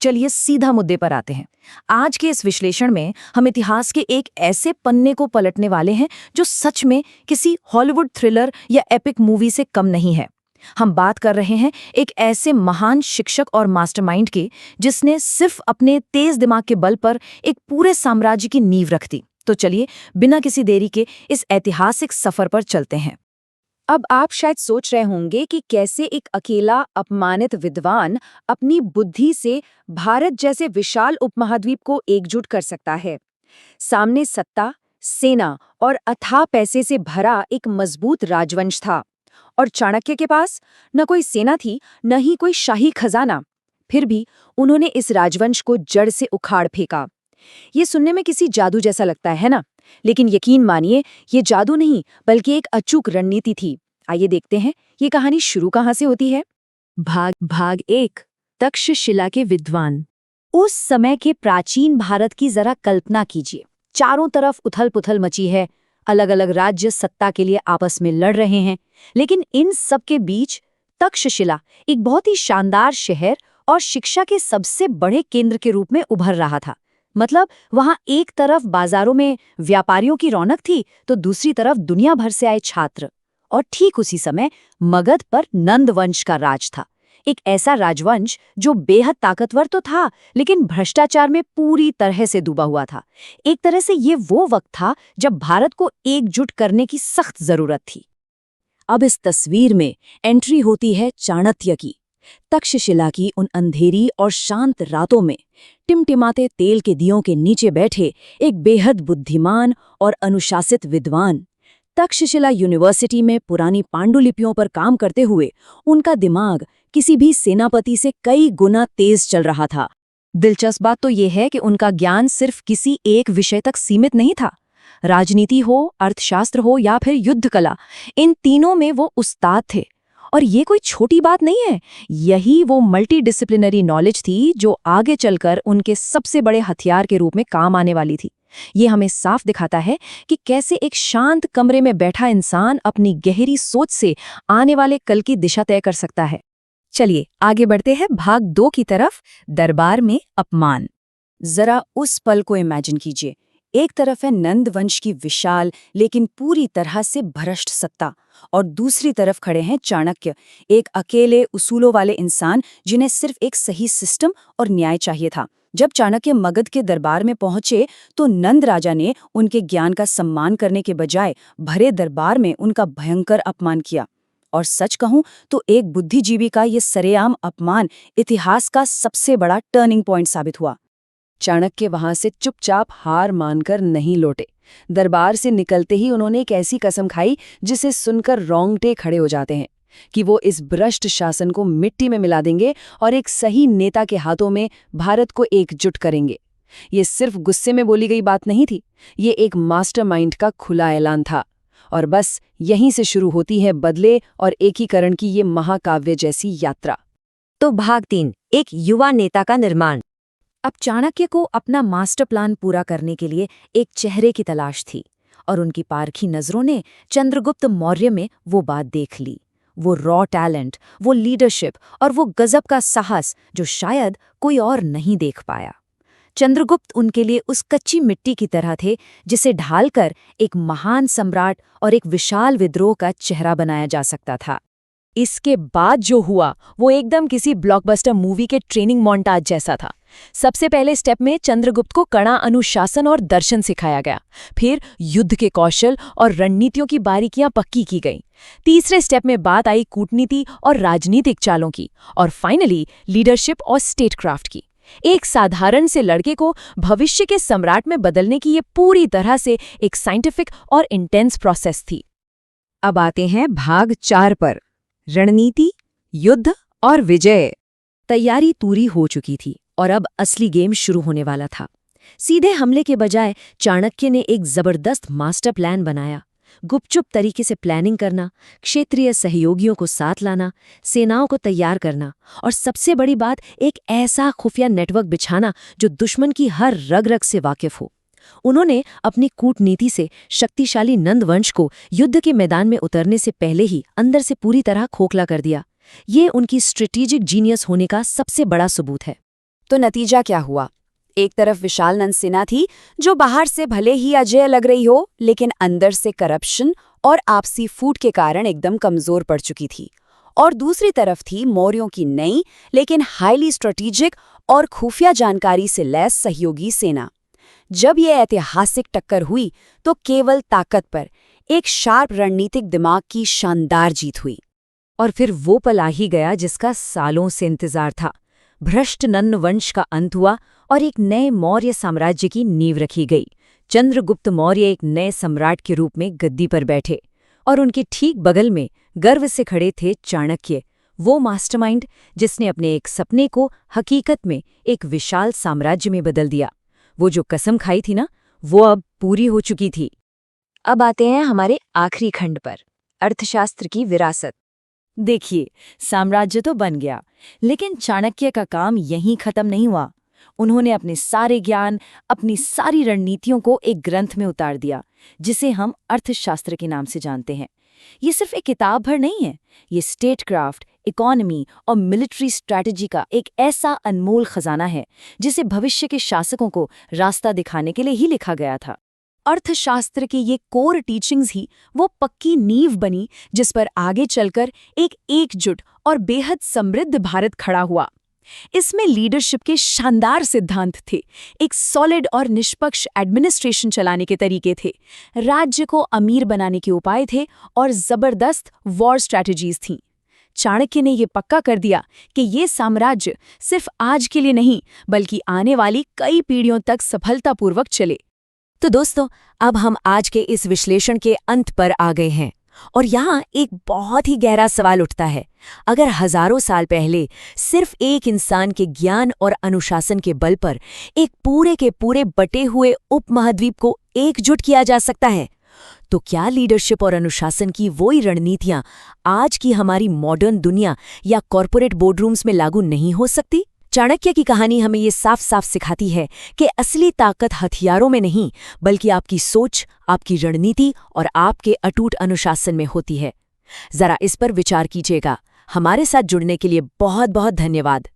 चलिए सीधा मुद्दे पर आते हैं। आज के इस विश्लेषण में हम इतिहास के एक ऐसे पन्ने को पलटने वाले हैं जो सच में किसी हॉलीवुड थ्रिलर या एपिक मूवी से कम नहीं है। हम बात कर रहे हैं एक ऐसे महान शिक्षक और मास्टरमाइंड की जिसने सिर्फ अपने तेज दिमाग के बल पर एक पूरे साम्राज्य की नींव रख दी। तो चलिए बिना किसी देरी के इस ऐतिहासिक सफर पर चलते हैं। अब आप शायद सोच रहे होंगे कि कैसे एक अकेला अपमानित विद्वान अपनी बुद्धि से भारत जैसे विशाल उपमहाद्वीप को एकजुट कर सकता है। सामने सत्ता, सेना और अथाह पैसे से भरा एक मजबूत राजवंश था और चाणक्य के पास न कोई सेना थी, न ही कोई शाही खजाना। फिर भी उन्होंने इस राजवंश को जड़ से उखाड़ फेंका। ये सुनने में किसी जादू जैसा लगता है ना? लेकिन यकीन मानिए, ये जादू नहीं बल्कि एक अचूक रणनीति थी। आइए देखते हैं ये कहानी शुरू कहाँ से होती है। भाग 1, तक्षशिला के विद्वान। उस समय के प्राचीन भारत की जरा कल्पना कीजिए। चारों तरफ उथल पुथल मची है, अलग अलग राज्य सत्ता के लिए आपस में लड़ रहे हैं, लेकिन इन सब के बीच तक्षशिला एक बहुत ही शानदार शहर और शिक्षा के सबसे बड़े केंद्र के रूप में उभर रहा था। मतलब वहां एक तरफ बाजारों में व्यापारियों की रौनक थी, तो दूसरी तरफ दुनिया भर से आए छात्र। और ठीक उसी समय मगध पर नंद वंश का राज था। एक ऐसा राजवंश जो बेहद ताकतवर तो था, लेकिन भ्रष्टाचार में पूरी तरह से डूबा हुआ था। एक तरह से ये वो वक्त था जब भारत को एकजुट करने की सख्त जरूरत थी। अब इस तस्वीर में एंट्री होती है चाणक्य की। तक्षशिला की उन अंधेरी और शांत रातों में टिमटिमाते तेल के दियों के नीचे बैठे एक बेहद बुद्धिमान और अनुशासित विद्वान। तक्षशिला यूनिवर्सिटी में पुरानी पांडुलिपियों पर काम करते हुए उनका दिमाग किसी भी सेनापति से कई गुना तेज चल रहा था। दिलचस्प बात तो यह है कि उनका ज्ञान सिर्फ किसी एक विषय तक सीमित नहीं था। राजनीति हो, अर्थशास्त्र हो या फिर युद्ध कला, इन तीनों में वो उस्ताद थे। और ये कोई छोटी बात नहीं है। यही वो मल्टीडिसिप्लिनरी नॉलेज थी जो आगे चलकर उनके सबसे बड़े हथियार के रूप में काम आने वाली थी। ये हमें साफ दिखाता है कि कैसे एक शांत कमरे में बैठा इंसान अपनी गहरी सोच से आने वाले कल की दिशा तय कर सकता है। चलिए आगे बढ़ते हैं भाग 2 की तरफ, दरबार में अपमान। जरा उस पल को इमेजिन कीजिए। एक तरफ है नंद वंश की विशाल लेकिन पूरी तरह से भ्रष्ट सत्ता, और दूसरी तरफ खड़े हैं चाणक्य, एक अकेले उसूलों वाले इंसान जिन्हें सिर्फ एक सही सिस्टम और न्याय चाहिए था। जब चाणक्य मगध के दरबार में पहुंचे तो नंद राजा ने उनके ज्ञान का सम्मान करने के बजाय भरे दरबार में उनका भयंकर अपमान किया। और सच कहूं तो एक बुद्धिजीवी का ये सरेआम अपमान इतिहास का सबसे बड़ा टर्निंग पॉइंट साबित हुआ। चाणक्य वहां से चुपचाप हार मानकर नहीं लौटे। दरबार से निकलते ही उन्होंने एक ऐसी कसम खाई जिसे सुनकर रोंगटे खड़े हो जाते हैं कि वो इस भ्रष्ट शासन को मिट्टी में मिला देंगे और एक सही नेता के हाथों में भारत को एकजुट करेंगे। ये सिर्फ गुस्से में बोली गई बात नहीं थी, ये एक मास्टरमाइंड का खुला ऐलान था। और बस यहीं से शुरू होती है बदले और एकीकरण की ये महाकाव्य जैसी यात्रा। तो भाग 3, एक युवा नेता का निर्माण। अब चाणक्य को अपना मास्टर प्लान पूरा करने के लिए एक चेहरे की तलाश थी, और उनकी पारखी नजरों ने चंद्रगुप्त मौर्य में वो बात देख ली। वो रॉ टैलेंट, वो लीडरशिप और वो गजब का साहस जो शायद कोई और नहीं देख पाया। चंद्रगुप्त उनके लिए उस कच्ची मिट्टी की तरह थे जिसे ढालकर एक महान सम्राट और एक विशाल विद्रोह का चेहरा बनाया जा सकता था। इसके बाद जो हुआ वो एकदम किसी ब्लॉकबस्टर मूवी के ट्रेनिंग मोन्टाज जैसा था। सबसे पहले स्टेप में चंद्रगुप्त को कड़ा अनुशासन और दर्शन सिखाया गया। फिर युद्ध के कौशल और रणनीतियों की बारीकियां पक्की की गईं। तीसरे स्टेप में बात आई कूटनीति और राजनीतिक चालों की, और फाइनली लीडरशिप और स्टेटक्राफ्ट की। एक साधारण से लड़के को भविष्य के सम्राट में बदलने की ये पूरी तरह से एक साइंटिफिक और इंटेंस प्रोसेस थी। अब आते हैं भाग 4 पर, रणनीति, युद्ध और विजय। तैयारी पूरी हो चुकी थी और अब असली गेम शुरू होने वाला था। सीधे हमले के बजाय चाणक्य ने एक जबरदस्त मास्टर प्लान बनाया। गुपचुप तरीके से प्लानिंग करना, क्षेत्रीय सहयोगियों को साथ लाना, सेनाओं को तैयार करना, और सबसे बड़ी बात, एक ऐसा खुफिया नेटवर्क बिछाना जो दुश्मन की हर रग रग से वाकिफ हो। उन्होंने अपनी कूटनीति से शक्तिशाली नंद वंश को युद्ध के मैदान में उतरने से पहले ही अंदर से पूरी तरह खोखला कर दिया। ये उनकी स्ट्रेटेजिक जीनियस होने का सबसे बड़ा सबूत है। तो नतीजा क्या हुआ? एक तरफ विशाल नंद थी, जो बाहर से भले ही अजय लग रही हो, लेकिन अंदर से करप्शन और आपसी फूट के कारण एकदम कमजोर पड़ चुकी थी। और दूसरी तरफ थी मौर्यों की नई, लेकिन हाईली स्ट्रेटेजिक और खुफिया जानकारी से लैस सहयोगी सेना। जब ये ऐतिहासिक टक्कर हुई, तो केवल ताकत पर एक शार्प रणनीतिक दिमाग की शानदार जीत हुई। और फिर वो पल आ ही गया जिसका सालों से इंतजार था। भ्रष्ट नंद वंश का अंत हुआ और एक नए मौर्य साम्राज्य की नींव रखी गई। चंद्रगुप्त मौर्य एक नए सम्राट के रूप में गद्दी पर बैठे और उनके ठीक बगल में गर्व से खड़े थे चाणक्य, वो मास्टरमाइंड जिसने अपने एक सपने को हकीकत में एक विशाल साम्राज्य में बदल दिया। वो जो कसम खाई थी ना, वो अब पूरी हो चुकी थी। अब आते हैं हमारे आखिरी खंड पर, अर्थशास्त्र की विरासत। देखिए, साम्राज्य तो बन गया, लेकिन चाणक्य का काम यहीं खत्म नहीं हुआ। उन्होंने अपने सारे ज्ञान, अपनी सारी रणनीतियों को एक ग्रंथ में उतार दिया, जिसे हम अर्थशास्त्र के नाम से जानते हैं। ये सिर्फ एक किताब भर नहीं है, ये स्टेटक्राफ्ट, इकोनॉमी और मिलिट्री स्ट्रैटेजी का एक ऐसा अनमोल खजाना है जिसे भविष्य के शासकों को रास्ता दिखाने के लिए ही लिखा गया था। अर्थशास्त्र की ये कोर टीचिंग्स ही वो पक्की नींव बनी जिस पर आगे चलकर एक एकजुट और बेहद समृद्ध भारत खड़ा हुआ। इसमें लीडरशिप के शानदार सिद्धांत थे, एक सॉलिड और निष्पक्ष एडमिनिस्ट्रेशन चलाने के तरीके थे, राज्य को अमीर बनाने के उपाय थे और जबरदस्त वॉर स्ट्रैटेजीज थीं। चाणक्य ने ये पक्का कर दिया कि ये साम्राज्य सिर्फ आज के लिए नहीं, बल्कि आने वाली कई पीढ़ियों तक सफलतापूर्वक चले। तो दोस्तों, अब हम आज के इस विश्लेषण के अंत पर आ गए हैं और यहाँ एक बहुत ही गहरा सवाल उठता है। अगर हजारों साल पहले सिर्फ एक इंसान के ज्ञान और अनुशासन के बल पर एक पूरे के पूरे बटे हुए उपमहाद्वीप को एकजुट किया जा सकता है, तो क्या लीडरशिप और अनुशासन की वही रणनीतियां आज की हमारी मॉडर्न दुनिया या कॉरपोरेट बोर्डरूम्स में लागू नहीं हो सकती? चाणक्य की कहानी हमें ये साफ साफ सिखाती है कि असली ताकत हथियारों में नहीं, बल्कि आपकी सोच, आपकी रणनीति और आपके अटूट अनुशासन में होती है। जरा इस पर विचार कीजिएगा। हमारे साथ जुड़ने के लिए बहुत बहुत धन्यवाद।